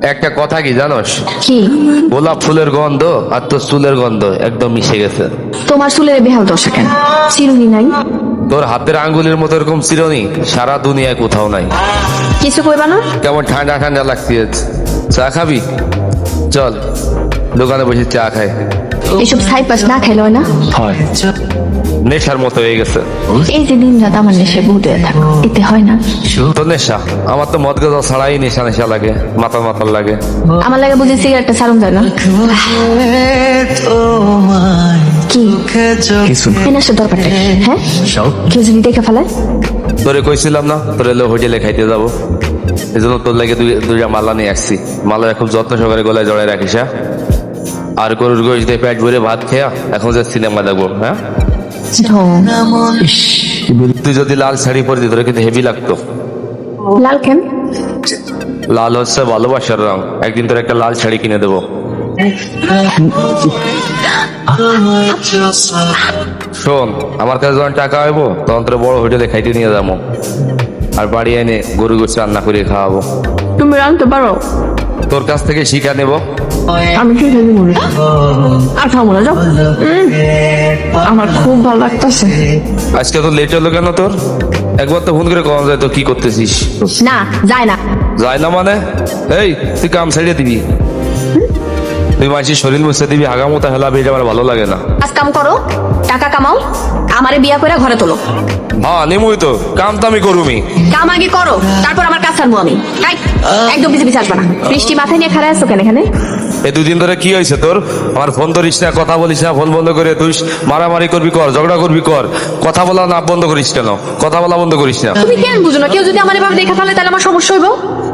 একটা কথা কি জানোস? কি? গোলাপ ফুলের গন্ধ আর তোর চুলের গন্ধ একদম মিশে গেছে। তোমার চুলের বেহাল দশা কেন? চিরুনি নাই? তোর হাতের আঙ্গুলের মতো এরকম চিরনি সারা দুনিয়ায় কোথাও নাই। কিছু কইবা না? কেমন ঠান্ডা ঠান্ডা লাগছে। চা খাবি? চল দোকানে বসে চা খাই। এসব সাইপাস না খাইলে হয় না? হয়, নেশার মতো হয়ে গেছে। এই যে দিন রাত আমার নেশে বহুত হয়ে থাকো, এতে হয় না? তোর নেশা? আমার তো মদ গাঁজা ছাড়াই নেশা নেশা লাগে, মাতাল মাতাল লাগে। আমার লাগে বুঝি সিগারেটটা সারুন যায় না? কি কিছু এই নেশার দরকারটা কি? হ্যাঁ, কেউ যদি দেখে ফেলে? তোরে কইছিলাম না তোর এলো হোটেলে খাইতে যাবো, এই জন্য তোর লাগে দুইটা মালা নিয়ে আসছি। মালা খুব যত্ন সহকারে গলায় জড়াই রাখিস। হ্যাঁ, আর গরুর গোশ দিয়ে পেট ভরে ভাত খেয়া এখন যে সিনেমা দেখবো। হ্যাঁ, তুই যদি লাল শাড়ি পরে তোরে কিন্তু হেভি লাগতো। লাল কেন? লাল হচ্ছে ভালোবাসার রং। একদিন তোর একটা লাল শাড়ি কিনে দেবো। শোন, আমার কাছে যখন টাকা হইব তখন তোর বড় হোটেলে খাইতে নিয়ে যাবো, আর বাড়ি এনে গরু গোছ রান্না করে খাওয়াবো। তুমি রাঁধতে পারো? তোর কাছ থেকে শিখা নেব। আমি কি জানি মনে আর খাবো না, যাও। আমার খুব ভালো লাগতেছে। আজকে তো লেট হলো কেন তোর? একবার তো ফোন করে কখন যায় তো কি করতেছিস? না যায় না। যায় না মানে? এই তুই কাম ছাড়িয়ে দিবি, তুই মাসির শরীর মুছে দিবি, হাগামোতা হেলাবি, এটা আমার ভালো লাগে না। কাজ কাম করো, টাকা কামাও, আমারে বিয়া করে ঘরে তোলো। হ্যাঁ নিমুই তো, কাম তো আমি করুমি। কাম আগে করো, তারপর আমার কাজ ছাড়বো আমি। এই, একদম পিছে পিছে আসবা না। বৃষ্টি মাথায় নিয়ে খাড়া আছো কেন এখানে? এই দুদিন ধরে কি হয়েছে তোর? আমার ফোন ধরিস না, কথা বলিস না, ফোন বন্ধ করে তুই মারামারি করবি কর, ঝগড়া করবি কর, কথা বলা না বন্ধ করিস কেন? কথা বলা বন্ধ করিস না। তুমি কেন বুঝো না? কেউ যদি আমার এভাবে দেখা ফেলে তাহলে আমার সমস্যা হইব।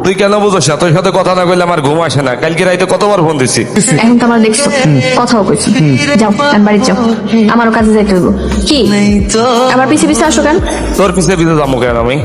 তুই কেন বুঝোস না? তোর সাথে কথা না কইলে আমার ঘুম আসে না। কালকে রাইতে কতবার ফোন দিছি। এখন তো আমার দেখছো, কথাও কইছো। যাও, আমি বাড়ি যাও, আমারও কাজে যাইতে হইব। কি আবার পিছে পিছে আসো কেন? তোর পিছে পিছে যাবো কেন আমি?